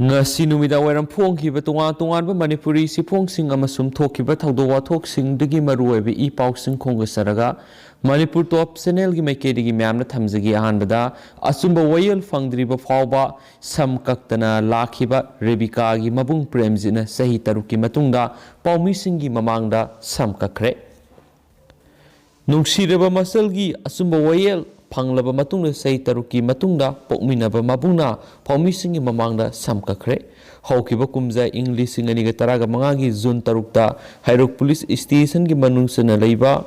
ngasi numida wairam phongkhiba tongan manipuri siphongsing amasum thokhiba thawdo wathoksing dagi maruoibe I pausing khongasaraga manipur top channel gi maikedi gi myamna thamjagi ahanbada asumba wayel fangdriba fawba samkaktana lakhiba Rebeka gi mabung premjina sahi taruki matungda paumising gi mamangda samkakhre nungsiraba masalgi asumba wayel panglaba matungda sahi taruki matungda pokminaba mabungna paumisingi mamangda samkakhre haukiba kumja English ngani ga taraga mangagi zone tarukta hairok police station gi manungsana leiba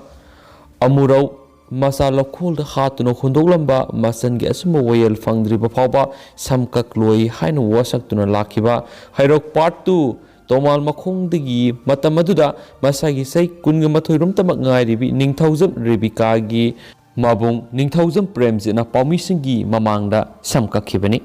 amurau masa lokhol da hatuna khondoglamba masan gi asumba wayel fangdriba phawba samkakloi haina wasaktuna lakhiba hairok part 2 Tomal makhongdagi matamaduda masagi sai kunga mathoirum tamak ngairibi ningthaujam Rebeka gi mabung ningthaujam premjina paumisingi mamangda samkakhibani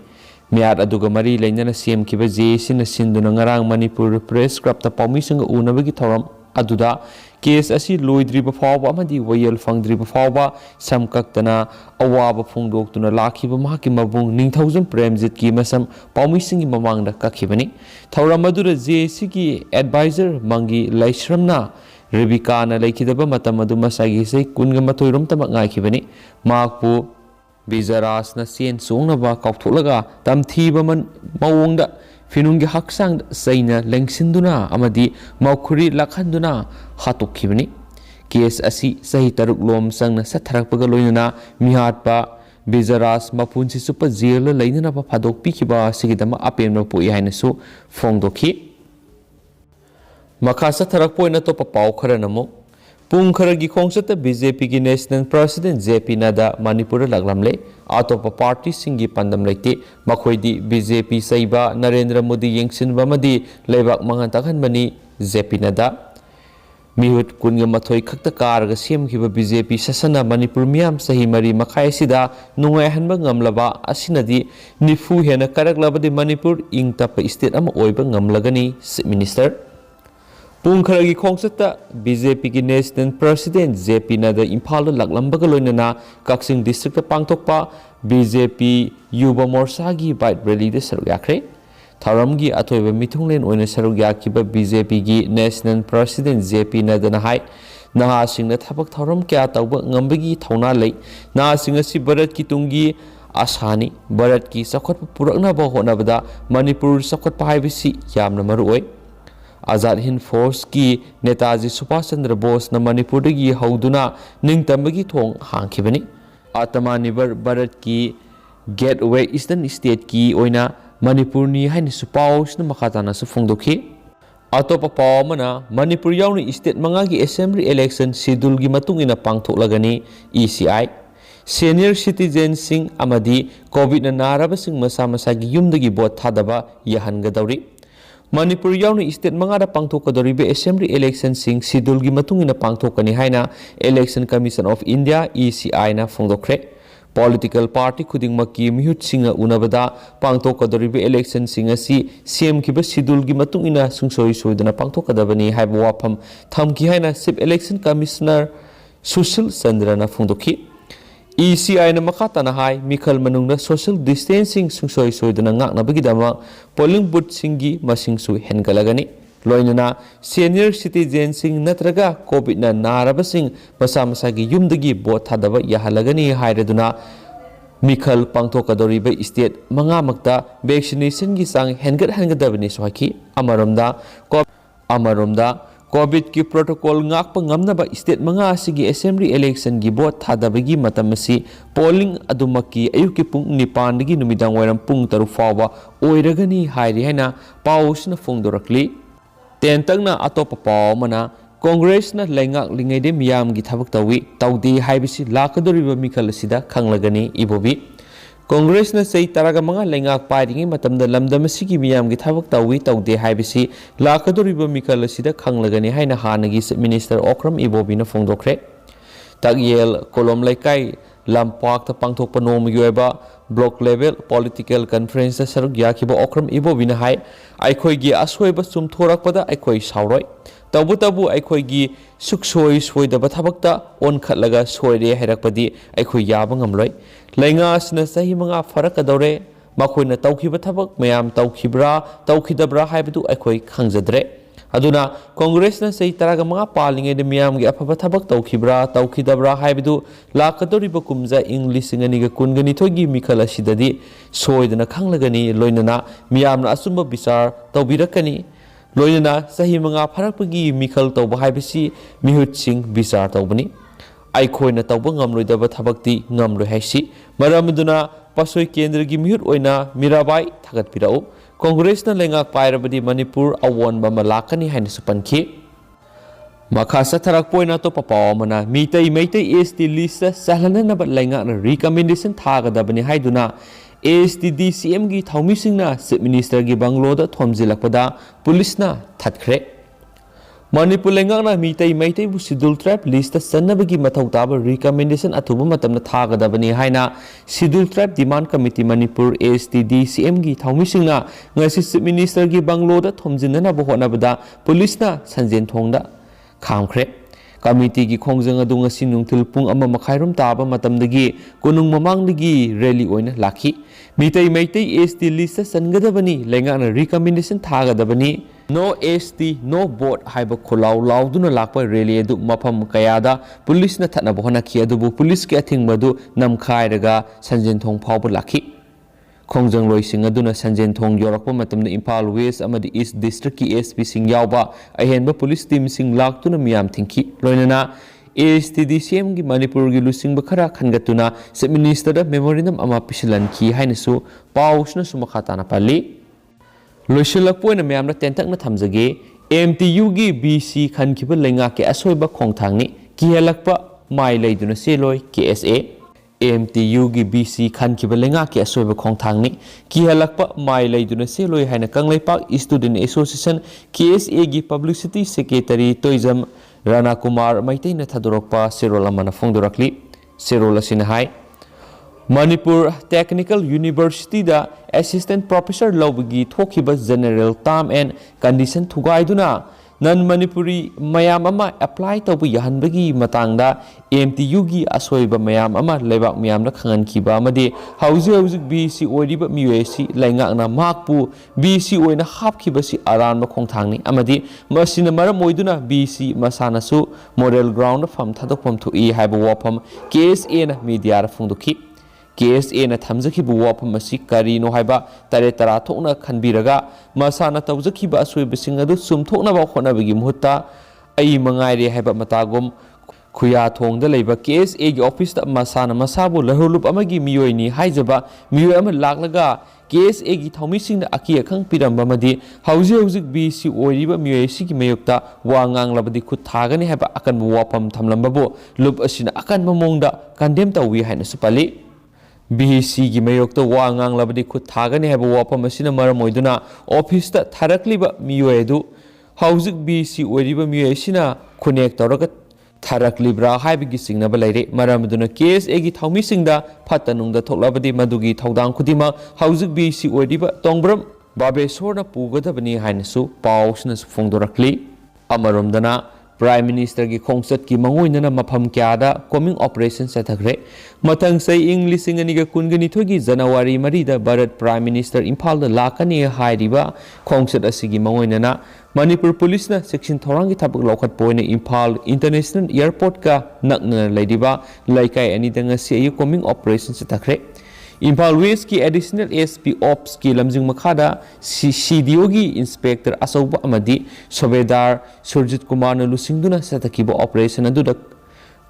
miat aduga mari lenyana semkhiba jesina sinduna ngarang Manipur press club ta paumisinga unabagi thoram aduda case asi loidriba fawba amadi wayel fangdriba fawba samkaktana awaba phongdoktuna lakhiba mahaki mabung ningthaujam premjit ki masam paumisingi mamangda kakhibani thoram adura jesi ki advisor mangi laisramna Rebeka na laikidaba matamadu masagi say kunga mathoirum tamak ngaikibani makpu bizaras na sien songnaba kautolaga tamthiba man mawongda finungi Hakchang saina lengsinduna amadi maukuri lakhanduna hatokkibani case asi sahi taruk lom sangna satharakpaga loinana mihatpa bizaras mapunsi supa jail lainana pa phadok pikhiba sigidama apemna poi hainasu phongdokhi Makasa tharakpo na to papaw khara namo pung khara gi khongsata BJP gi national president JP Nada Manipur laglamle atopa party singi pandam leite makhoidi BJP saiba Narendra Modi yengsin bamadi leibak mangan takhan bani JP Nada mihut kunga mathoi khakta karga semkhiba BJP sasana Manipur miam sahi mari makhai sida nungai hanba ngamlaba asinadi nifu hena karaklabadi Manipur ingtapa state ama oiba ngamlagani minister Pungkharagi khongsata BJP ki national president JP Nada Imphal laklamba loinana Kakching district pangthokpa BJP Yuba Morsa gi bike rally de saruk yakre tharam gi athoiba mithunglen oina saruk yakiba BJP gi national president JP Nada na hai naha singna thabak tharam kya tawba ngambagi thauna lei naha singa si Bharat ki tungi asani Bharat ki sakhot purakna ba honabada Manipur sakhot pa haibisi yamna maru oi Azad Hind Force ki Netaji Subhash Chandra Bose na Manipur dagi hauduna ningtambagi thong hangkhibani Atmanirbhar Bharat ki Gateway Eastern State ki oina Manipur ni haini supaus na makhatana su phongdokhi atopa pawmana Manipur yauni state mangagi assembly election schedule gi matungina pangthoklagani ECI senior citizen sing amadi covid na naraba sing masa masagi yumdagi vote thadaba yahangadawri Manipur yauni state mangada pangthokadoribe assembly election sing schedule gi matungina pangthokani haina Election Commission of India ECI na phongdokre political party khudingmaki mihut singa unabada pangthokadoribe election singa si semkiba schedule gi matungina sungsoi soidana pangthokadabani haiba wafam thamki haina chief election commissioner Sushil Chandra na phongdokhi ECI na makata na hai mikhal manungna social distancing sungsoi soidana ngaknabagidama polling booth singi masingsu hengalagani loinana senior citizen sing natraga covid na narabasing masa masagi yumdagi vote thadaba yahalagani hairaduna mikhal pangthokadoriba state mangamakta vaccination gi sang hengadabani sohaki amaromda COVID ki protocol ngakpa ngamnaba state manga asigi assembly election gi vote thadabagi matamasi polling adumaki ayuki pung 9 dagi numidang wairam pung 3 fawa oiragani hairi haina pausna phongdorakli tentangna atopa pawmana Congress na lengak lingaide miyam gi thabak tawi tawdi haibisi lakadoriba mikhal asida khanglagani ibobi Congress na say taraga mga lengak pairingi matamda lamdamasigi miyam gi thabak tawi tawde haibisi lakadoriba mikhal asida khanglagani haina hanagi minister Okram Ibobi na phongdokre tagyel kolom laikai lampak ta pangthokpa nomgi oiba block level political conference ta saruk yakiba Okram Ibobi na hai aikhoigi asoiba chumthorakpada aikhoi sauroi tabu aikhoigi suksoi soidaba thabakta onkhatlaga soire hairakpadi aikhoi yaba ngamloi lainga asna sahi manga farakadore ꯃꯈꯣꯏꯅ ꯇꯧꯈꯤꯕ ꯊꯕꯛ ꯃꯌꯥꯝ ꯇꯧꯈꯤꯕ꯭ꯔꯥ ꯇꯧꯈꯤꯗꯕ꯭ꯔꯥ ꯍꯥꯏꯕꯗꯨ ꯑꯩꯈꯣꯏ ꯈꯪꯖꯗ꯭ꯔꯦ ꯑꯗꯨꯅ ꯀꯣꯡꯒ꯭ꯔꯦꯁꯅ ꯆꯍꯤ 15 ꯄꯥꯜꯂꯤꯉꯩꯗ ꯃꯤꯌꯥꯝꯒꯤ ꯑꯐꯕ ꯊꯕꯛ ꯇꯧꯈꯤꯕ꯭ꯔꯥ ꯇꯧꯈꯤꯗꯕ꯭ꯔꯥ ꯍꯥꯏꯕꯗꯨ ꯂꯥꯛꯀꯗꯧꯔꯤꯕ ꯀꯨꯝꯖꯥ ꯏꯪ 2022ꯒꯤ ꯃꯤꯈꯜ ꯑꯁꯤꯗꯗꯤ ꯁꯣꯏꯗꯅ ꯈꯪꯂꯒꯅꯤ ꯂꯣꯏꯅꯅ ꯃꯤꯌꯥꯝꯅ ꯑꯆꯨꯝꯕ ꯕꯤꯆꯥꯔ ꯇꯧꯕꯤꯔꯛꯀꯅꯤ ꯂꯣꯏꯅꯅ ꯆꯍꯤ 5 ꯐꯥꯔꯛꯄꯒꯤ ꯃꯤꯈꯜ ꯇꯧꯕ ꯍꯥꯏꯕꯁꯤ ꯃꯤꯍꯨꯠꯁꯤꯡ ꯕꯤꯆꯥꯔ ꯇꯧꯕꯅꯤ ꯑꯩꯈꯣꯏꯅ ꯇꯧꯕ ꯉꯝꯂꯣꯏꯗꯕ ꯊꯕꯛꯇꯤ ꯉꯝꯂꯣꯏ ꯍꯥꯏꯁꯤ ꯃꯔꯝ ꯑꯗꯨꯅ ꯄꯁꯣꯏ ꯀꯦꯟꯗ꯭ꯔꯒꯤ ꯃꯤꯍꯨꯠ ꯑꯣꯏꯅ ꯃꯤꯔꯥꯕꯥꯏ ꯊꯥꯒꯠꯄꯤꯔꯛꯎ ꯀꯣꯡꯒ꯭ꯔꯦꯁꯅ ꯂꯩꯉꯥꯛ ꯄꯥꯏꯔꯕꯗꯤ ꯃꯅꯤꯄꯨꯔ ꯑꯑꯣꯟꯕ ꯑꯃ ꯂꯥꯛꯀꯅꯤ ꯍꯥꯏꯅꯁꯨ ꯄꯟꯈꯤ ꯃꯈꯥ ꯆꯠꯊꯔꯛꯄ ꯑꯣꯏꯅ ꯑꯇꯣꯞꯄ ꯄꯥꯎ ꯑꯃꯅ ꯃꯩꯇꯩ ꯑꯦꯁ.ꯇꯤ ꯂꯤꯁꯇ ꯆꯜꯍꯟꯅꯕ ꯂꯩꯉꯥꯛꯅ ꯔꯤꯀꯃꯦꯟꯗꯦꯁꯟ ꯊꯥꯒꯗꯕꯅꯤ ꯍꯥꯏꯗꯨꯅ ASTDCMꯒꯤ ꯊꯧꯃꯤꯁꯤꯡꯅ ꯆꯤꯞ ꯃꯤꯅꯤꯁꯇꯔꯒꯤ ꯕꯪꯒꯂꯣꯗ ꯊꯣꯝꯖꯤꯜꯂꯛꯄꯗ ꯄꯨꯂꯤꯁꯅ ꯊꯠꯈ꯭ꯔꯦ ꯃꯅꯤꯄꯨꯔ ꯂꯩꯉꯥꯛꯅ ꯃꯩꯇꯩꯕꯨ ꯁꯤꯗꯨꯜ ꯇ꯭ꯔꯥꯏꯕ ꯂꯤꯁꯇ ꯆꯟꯅꯕꯒꯤ ꯃꯊꯧ ꯇꯥꯕ ꯔꯤꯀꯃꯦꯟꯗꯦꯁꯟ ꯑꯊꯨꯕ ꯃꯇꯝꯗ ꯊꯥꯒꯗꯕꯅꯤ ꯍꯥꯏꯅ ꯁꯤꯗꯨꯜ ꯇ꯭ꯔꯥꯏꯕ ꯗꯤꯃꯥꯟ ꯀꯃꯤꯇꯤ ꯃꯅꯤꯄꯨꯔ ASTDCMꯒꯤ ꯊꯧꯃꯤꯁꯤꯡꯅ ꯉꯁꯤ ꯆꯤꯞ ꯃꯤꯅꯤꯁꯇꯔꯒꯤ ꯕꯪꯒꯂꯣꯗ ꯊꯣꯝꯖꯤꯟꯅꯅꯕ ꯍꯣꯠꯅꯕꯗ ꯄꯨꯂꯤꯁꯅ ꯁꯟꯖꯦꯟꯊꯣꯡꯗ ꯈꯥꯝꯈ꯭ꯔꯦ ꯀꯃꯤꯇꯤꯒꯤ ꯈꯣꯡꯖꯪ ꯑꯗꯨ ꯉꯁꯤ ꯅꯨꯡꯊꯤꯜ ꯄꯨꯡ 1:30 ꯇꯥꯕ ꯃꯇꯝꯗꯒꯤ ꯀꯣꯅꯨꯡ ꯃꯃꯥꯡꯗꯒꯤ ꯔꯦꯂꯤ ꯑꯣꯏꯅ ꯂꯥꯛꯈꯤ ꯃꯩꯇꯩ ꯑꯦꯁ.ꯇꯤ ꯂꯤꯁꯇ ꯆꯟꯒꯗꯕꯅꯤ ꯂꯩꯉꯥꯛꯅ ꯔꯤꯀꯃꯦꯟꯗꯦꯁꯟ ꯊꯥꯒꯗꯕꯅꯤ ꯅꯣ ꯑꯦꯁ.ꯇꯤ ꯅꯣ ꯚꯣꯠ ꯍꯥꯏꯕ ꯈꯨꯜꯂꯥꯎ ꯂꯥꯎꯗꯨꯅ ꯂꯥꯛꯄ ꯔꯦꯂꯤ ꯑꯗꯨ ꯃꯐꯝ ꯀꯌꯥꯗ ꯄꯨꯂꯤꯁꯅ ꯊꯠꯅꯕ ꯍꯣꯠꯅꯈꯤ ꯑꯗꯨꯕꯨ ꯄꯨꯂꯤꯁꯀꯤ ꯑꯊꯤꯡꯕ ꯑꯗꯨ ꯅꯝꯈꯥꯏꯔꯒ ꯁꯟꯖꯦꯟꯊꯣꯡ ꯐꯥꯎꯕ ꯂꯥꯛꯈꯤ ꯈꯣꯡꯖꯪꯂꯣꯏꯁꯤꯡ ꯑꯗꯨꯅ ꯁꯟꯖꯦꯟꯊꯣꯡ ꯌꯧꯔꯛꯄ ꯃꯇꯝꯗ ꯏꯝꯐꯥꯜ ꯋꯦꯁ ꯑꯃꯗꯤ ꯏꯁ ꯗꯤꯁꯇ꯭ꯔꯤꯛꯀꯤ ꯑꯦꯁ.ꯄꯤꯁꯤꯡ ꯌꯥꯎꯕ ꯑꯍꯦꯟꯕ ꯄꯨꯂꯤꯁ ꯇꯤꯝꯁꯤꯡ ꯂꯥꯛꯇꯨꯅ ꯃꯤꯌꯥꯝ ꯊꯤꯡꯈꯤ ꯂꯣꯏꯅꯅ ASTDCMꯒꯤ ꯃꯅꯤꯄꯨꯔꯒꯤ ꯂꯨꯆꯤꯡꯕ ꯈꯔ ꯈꯟꯒꯠꯇꯨꯅ ꯆꯤꯞ ꯃꯤꯅꯤꯁꯇꯔꯗ ꯃꯦꯃꯣꯔꯦꯟꯗꯝ ꯑꯃ ꯄꯤꯁꯤꯜꯍꯟꯈꯤ ꯍꯥꯏꯅꯁꯨ ꯄꯥꯎꯁꯤꯅꯁꯨ ꯃꯈꯥ ꯇꯥꯅ ꯄꯜꯂꯤ ꯂꯣꯏꯁꯤꯜꯂꯛꯄ ꯑꯣꯏꯅ ꯃꯌꯥꯝꯅ ꯇꯦꯟꯇꯛꯅ ꯊꯝꯖꯒꯦ MTUꯒꯤ BC ꯈꯟꯈꯤꯕ ꯂꯩꯉꯥꯛꯀꯤ ꯑꯁꯣꯏꯕ ꯈꯣꯡꯊꯥꯡꯅꯤ ꯀꯤꯍꯜꯂꯛꯄ ꯃꯥꯏ ꯂꯩꯗꯨꯅ ꯆꯦꯜꯂꯣꯏ KSA MTUꯒꯤ BC ꯈꯟꯈꯤꯕ ꯂꯩꯉꯥꯛꯀꯤ ꯑꯁꯣꯏꯕ ꯈꯣꯡꯊꯥꯡꯅꯤ ꯀꯤꯍꯜꯂꯛꯄ ꯃꯥꯏ ꯂꯩꯗꯨꯅ ꯆꯦꯜꯂꯣꯏ ꯍꯥꯏꯅ ꯀꯪꯂꯩꯄꯥꯛ ꯁ꯭ꯇꯨꯗꯦꯟꯠ ꯑꯦꯁꯣꯁꯤꯌꯦꯁꯟ KSAꯒꯤ ꯄꯕ꯭ꯂꯤꯁꯤꯇꯤ ꯁꯦꯀ꯭ꯔꯦꯇꯔꯤ ꯇꯣꯏꯖꯝ ꯔꯥꯅꯥꯀꯨꯃꯥꯔ ꯃꯩꯇꯩꯅ ꯊꯥꯗꯣꯔꯛꯄ ꯆꯦꯔꯣꯜ ꯑꯃꯅ ꯐꯣꯡꯗꯣꯔꯛꯂꯤ ꯆꯦꯔꯣꯜ ꯑꯁꯤꯅ ꯍꯥꯏ ꯃꯅꯤꯄꯨꯔ ꯇꯦꯛꯅꯤꯀꯦꯜ ꯌꯨꯅꯤꯚꯔꯁꯤꯇꯤꯗ ꯑꯦꯁꯤꯁꯇꯦꯟꯠ ꯄ꯭ꯔꯣꯐꯦꯁꯔ ꯂꯧꯕꯒꯤ ꯊꯣꯛꯈꯤꯕ ꯖꯦꯅꯔꯦꯜ ꯇꯥꯔꯝ ꯑꯦꯟ ꯀꯟꯗꯤꯁꯟ ꯊꯨꯒꯥꯏꯗꯨꯅ ꯅꯟ ꯃꯅꯤꯄꯨꯔꯤ ꯃꯌꯥꯝ ꯑꯃ ꯑꯦꯄ꯭ꯂꯥꯏ ꯇꯧꯕ ꯌꯥꯍꯟꯕꯒꯤ ꯃꯇꯥꯡꯗ MTUꯒꯤ ꯑꯁꯣꯏꯕ ꯃꯌꯥꯝ ꯑꯃ ꯂꯩꯕꯥꯛ ꯃꯤꯌꯥꯝꯅ ꯈꯪꯍꯟꯈꯤꯕ ꯑꯃꯗꯤ ꯍꯧꯖꯤꯛ BC ꯑꯣꯏꯔꯤꯕ ꯃꯤꯑꯣꯏ ꯑꯁꯤ ꯂꯩꯉꯥꯛꯅ ꯃꯍꯥꯛꯄꯨ BC ꯑꯣꯏꯅ ꯍꯥꯞꯈꯤꯕꯁꯤ ꯑꯔꯥꯟꯕ ꯈꯣꯡꯊꯥꯡꯅꯤ ꯑꯃꯗꯤ ꯃꯁꯤꯅ ꯃꯔꯝ ꯑꯣꯏꯗꯨꯅ BC ꯃꯁꯥꯅꯁꯨ ꯃꯣꯔꯦꯜ ꯒ꯭ꯔꯥꯎꯟꯗ ꯐꯝ ꯊꯥꯗꯣꯛꯐꯝ ꯊꯣꯛꯏ ꯍꯥꯏꯕ ꯋꯥꯐꯝ KSAꯅ ꯃꯤꯗꯤꯌꯥꯗ ꯐꯣꯡꯗꯣꯛꯈꯤ KSAꯅ ꯊꯝꯖꯈꯤꯕ ꯋꯥꯐꯝ ꯑꯁꯤ ꯀꯔꯤꯅꯣ ꯍꯥꯏꯕ ꯇꯔꯦꯠ ꯇꯔꯥ ꯊꯣꯛꯅ ꯈꯟꯕꯤꯔꯒ ꯃꯁꯥꯅ ꯇꯧꯖꯈꯤꯕ ꯑꯁꯣꯏꯕꯁꯤꯡ ꯑꯗꯨ ꯆꯨꯝꯊꯣꯛꯅꯕ ꯍꯣꯠꯅꯕꯒꯤ ꯃꯍꯨꯠꯇ ꯑꯩ ꯃꯉꯥꯏꯔꯦ ꯍꯥꯏꯕ ꯃꯇꯥꯒꯨꯝ ꯈꯨꯌꯥꯊꯣꯡꯗ ꯂꯩꯕ KSAꯒꯤ ꯑꯣꯐꯤꯁꯇ ꯃꯁꯥꯅ ꯃꯁꯥꯕꯨ ꯂꯩꯍꯧꯂꯨꯞ ꯑꯃꯒꯤ ꯃꯤꯑꯣꯏꯅꯤ ꯍꯥꯏꯖꯕ ꯃꯤꯑꯣꯏ ꯑꯃ ꯂꯥꯛꯂꯒ KSAꯒꯤ ꯊꯧꯃꯤꯁꯤꯡꯅ ꯑꯀꯤ ꯑꯈꯪ ꯄꯤꯔꯝꯕ ꯑꯃꯗꯤ ꯍꯧꯖꯤꯛ BC ꯑꯣꯏꯔꯤꯕ ꯃꯤꯑꯣꯏ ꯑꯁꯤꯒꯤ ꯃꯥꯌꯣꯛꯇ ꯋꯥ ꯉꯥꯡꯂꯕꯗꯤ ꯈꯨꯠ ꯊꯥꯒꯅꯤ ꯍꯥꯏꯕ ꯑꯀꯟꯕ ꯋꯥꯐꯝ ꯊꯝꯂꯝꯕꯕꯨ ꯂꯨꯞ ꯑꯁꯤꯅ ꯑꯀꯟꯕ ꯃꯑꯣꯡꯗ ꯀꯟꯗꯦꯝ ꯇꯧꯋꯤ ꯍꯥꯏꯅꯁꯨ ꯄꯜꯂꯤ BCꯒꯤ ꯃꯥꯌꯣꯛꯇ ꯋꯥ ꯉꯥꯡꯂꯕꯗꯤ ꯈꯨꯠ ꯊꯥꯒꯅꯤ ꯍꯥꯏꯕ ꯋꯥꯐꯝ ꯑꯁꯤꯅ ꯃꯔꯝ ꯑꯣꯏꯗꯨꯅ ꯑꯣꯐꯤꯁꯇ ꯊꯥꯔꯛꯂꯤꯕ ꯃꯤꯑꯣꯏ ꯑꯗꯨ ꯍꯧꯖꯤꯛ BC ꯑꯣꯏꯔꯤꯕ ꯃꯤꯑꯣꯏ ꯑꯁꯤꯅ ꯈꯨꯅꯦꯛ ꯇꯧꯔꯒ ꯊꯥꯔꯛꯂꯤꯕ꯭ꯔꯥ ꯍꯥꯏꯕꯒꯤ ꯆꯤꯡꯅꯕ ꯂꯩꯔꯦ ꯃꯔꯝ ꯑꯗꯨꯅ KSAꯒꯤ ꯊꯧꯃꯤꯁꯤꯡꯗ ꯐꯠꯇ ꯅꯨꯡꯗ ꯊꯣꯛꯂꯕꯗꯤ ꯃꯗꯨꯒꯤ ꯊꯧꯗꯥꯡ ꯈꯨꯗꯤꯡꯃꯛ ꯍꯧꯖꯤꯛ BC ꯑꯣꯏꯔꯤꯕ ꯇꯣꯡꯕ꯭ꯔꯝ ꯕꯥꯕꯦꯁꯣꯔꯅ ꯄꯨꯒꯗꯕꯅꯤ ꯍꯥꯏꯅꯁꯨ ꯄꯥꯎꯁꯤꯅꯁꯨ ꯐꯣꯡꯗꯣꯔꯛꯂꯤ ꯑꯃꯔꯣꯝꯗꯅ ꯄ꯭ꯔꯥꯏꯝ ꯃꯤꯅꯤꯁꯇꯔꯒꯤ ꯈꯣꯡꯆꯠꯀꯤ ꯃꯉꯣꯏꯅꯅ ꯃꯐꯝ ꯀꯌꯥꯗ ꯀꯣꯃꯤꯡ ꯑꯣꯄꯔꯦꯁꯟ ꯆꯠꯊꯈ꯭ꯔꯦ ꯃꯊꯪ ꯆꯍꯤ ꯏꯪ 2022ꯒꯤ ꯖꯅꯋꯥꯔꯤ 4ꯗ ꯚꯥꯔꯠ ꯄ꯭ꯔꯥꯏꯝ ꯃꯤꯅꯤꯁꯇꯔ ꯏꯝꯐꯥꯜꯗ ꯂꯥꯛꯀꯅꯤ ꯍꯥꯏꯔꯤꯕ ꯈꯣꯡꯆꯠ ꯑꯁꯤꯒꯤ ꯃꯉꯣꯏꯅꯅ ꯃꯅꯤꯄꯨꯔ ꯄꯨꯂꯤꯁꯅ ꯆꯦꯛꯁꯤꯟ ꯊꯧꯔꯥꯡꯒꯤ ꯊꯕꯛ ꯂꯧꯈꯠꯄ ꯑꯣꯏꯅ ꯏꯝꯐꯥꯜ ꯏꯟꯇꯔꯅꯦꯁꯅꯦꯜ ꯑꯦꯌꯔꯄꯣꯔꯠꯀ ꯅꯛꯅꯅ ꯂꯩꯔꯤꯕ ꯂꯩꯀꯥꯏ ꯑꯅꯤꯗ ꯉꯁꯤ ꯑꯌꯨꯛ ꯀꯣꯃꯤꯡ ꯑꯣꯄꯔꯦꯁꯟ ꯆꯠꯊꯈ꯭ꯔꯦ ꯏꯝꯐꯥꯜ ꯋꯦꯁꯀꯤ ꯑꯦꯗꯤꯁꯅꯦꯜ SP ꯑꯣꯞꯁꯀꯤ ꯂꯝꯖꯤꯡ ꯃꯈꯥꯗ CDOꯒꯤ ꯏꯟꯁꯄꯦꯛꯇꯔ ꯑꯆꯧꯕ ꯑꯃꯗꯤ ꯁꯨꯕꯦꯗꯥꯔ ꯁꯨꯔꯖꯤꯠ ꯀꯨꯃꯥꯔꯅ ꯂꯨꯆꯤꯡꯗꯨꯅ ꯆꯠꯊꯈꯤꯕ ꯑꯣꯄꯔꯦꯁꯟ ꯑꯗꯨꯗ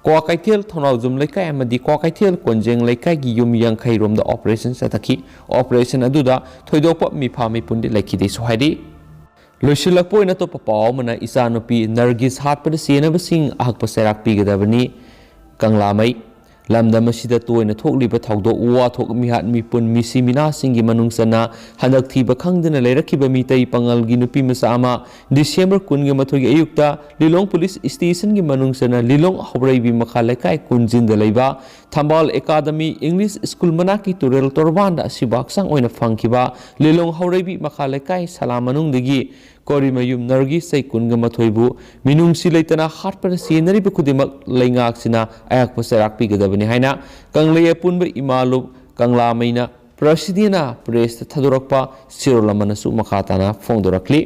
ꯀ꯭ꯋꯥꯀꯩꯊꯦꯜ ꯊꯣꯡꯅꯥꯎꯖꯝ ꯂꯩꯀꯥꯏ ꯑꯃꯗꯤ ꯀ꯭ꯋꯥꯀꯩꯊꯦꯜ ꯀꯣꯟꯖꯦꯡ ꯂꯩꯀꯥꯏꯒꯤ ꯌꯨꯝ 50 ꯔꯣꯝꯗ ꯑꯣꯄꯔꯦꯁꯟ ꯆꯠꯊꯈꯤ ꯑꯣꯄꯔꯦꯁꯟ ꯑꯗꯨꯗ ꯊꯣꯏꯗꯣꯛꯄ ꯃꯤꯐꯥ ꯃꯤꯄꯨꯟꯗꯤ ꯂꯩꯈꯤꯗꯦꯁꯨ ꯍꯥꯏꯔꯤ ꯂꯣꯏꯁꯤꯜꯂꯛꯄ ꯑꯣꯏꯅ ꯑꯇꯣꯞꯄ ꯄꯥꯎ ꯑꯃꯅ ꯏꯆꯥꯅꯨꯄꯤ ꯅꯔꯒꯤꯁ ꯍꯥꯠꯄꯗ ꯆꯦꯟꯅꯕꯁꯤꯡ ꯑꯍꯛꯄ ꯆꯩꯔꯥꯛ ꯄꯤꯒꯗꯕꯅꯤ ꯀꯪꯂꯥꯃꯩ ꯂꯝꯗꯝ ꯑꯁꯤꯗ ꯇꯣꯏꯅ ꯊꯣꯛꯂꯤꯕ ꯊꯧꯗꯣꯛ ꯋꯥꯊꯣꯛ ꯃꯤꯍꯥꯠ ꯃꯤꯄꯨꯟ ꯃꯤꯁꯤ ꯃꯤꯅꯥꯁꯤꯡꯒꯤ ꯃꯅꯨꯡ ꯆꯟꯅ ꯍꯟꯗꯛ ꯊꯤꯕ ꯈꯪꯗꯅ ꯂꯩꯔꯛꯈꯤꯕ ꯃꯤꯇꯩ ꯄꯥꯉꯜꯒꯤ ꯅꯨꯄꯤ ꯃꯆꯥ ꯑꯃ ꯗꯤꯁꯦꯝꯕꯔ 22ꯒꯤ ꯑꯌꯨꯛꯇ ꯂꯤꯂꯣꯡ ꯄꯨꯂꯤꯁ ꯁ꯭ꯇꯦꯁꯟꯒꯤ ꯃꯅꯨꯡ ꯆꯟꯅ ꯂꯤꯂꯣꯡ ꯍꯧꯔꯩꯕꯤ ꯃꯈꯥ ꯂꯩꯀꯥꯏ ꯀꯨꯟꯖꯤꯟꯗ ꯂꯩꯕ ꯊꯝꯕꯥꯜ ꯑꯦꯀꯥꯗꯃꯤ ꯏꯪꯂꯤꯁ ꯁ꯭ꯀꯨꯜ ꯃꯅꯥꯛꯀꯤ ꯇꯨꯔꯦꯜ ꯇꯣꯔꯕꯥꯟꯗ ꯑꯁꯤꯕ ꯍꯛꯆꯥꯡ ꯑꯣꯏꯅ ꯐꯪꯈꯤꯕ ꯂꯤꯂꯣꯡ ꯍꯧꯔꯩꯕꯤ ꯃꯈꯥ ꯂꯩꯀꯥꯏ ꯁꯂꯥ ꯃꯅꯨꯡꯗꯒꯤ ꯀꯣꯔꯤꯃꯌꯨꯝ ꯅꯔꯒꯤꯁ ꯆꯍꯤ 22ꯕꯨ ꯃꯤꯅꯨꯡꯁꯤ ꯂꯩꯇꯅ ꯍꯥꯠꯄꯗ ꯆꯦꯟꯅꯔꯤꯕ ꯈꯨꯗꯤꯡꯃꯛ ꯂꯩꯉꯥꯛꯁꯤꯅ ꯑꯌꯥꯛꯄ ꯆꯩꯔꯥꯛ ꯄꯤꯒꯗꯕꯅꯤ ꯍꯥꯏꯅ ꯀꯪꯂꯩ ꯑꯄꯨꯟꯕ ꯏꯃꯥꯂꯨꯞ ꯀꯪꯂꯥꯃꯩꯅ Presidena press thadurokpa sirolamanasu makhatana fongdorakli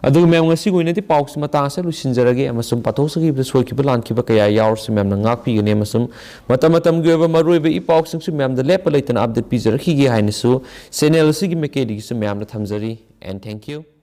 adu mem ngasi goinati paus matang sa lusinjarage amasum patosagi soikiba lankiba kaya yaurs mem na ngakpi gane amasum matamatam geba maroiba I paus su mem da lepa leitan update pijaraki gi hainasu channel sigi mekedi su mem na thamjari and thank you.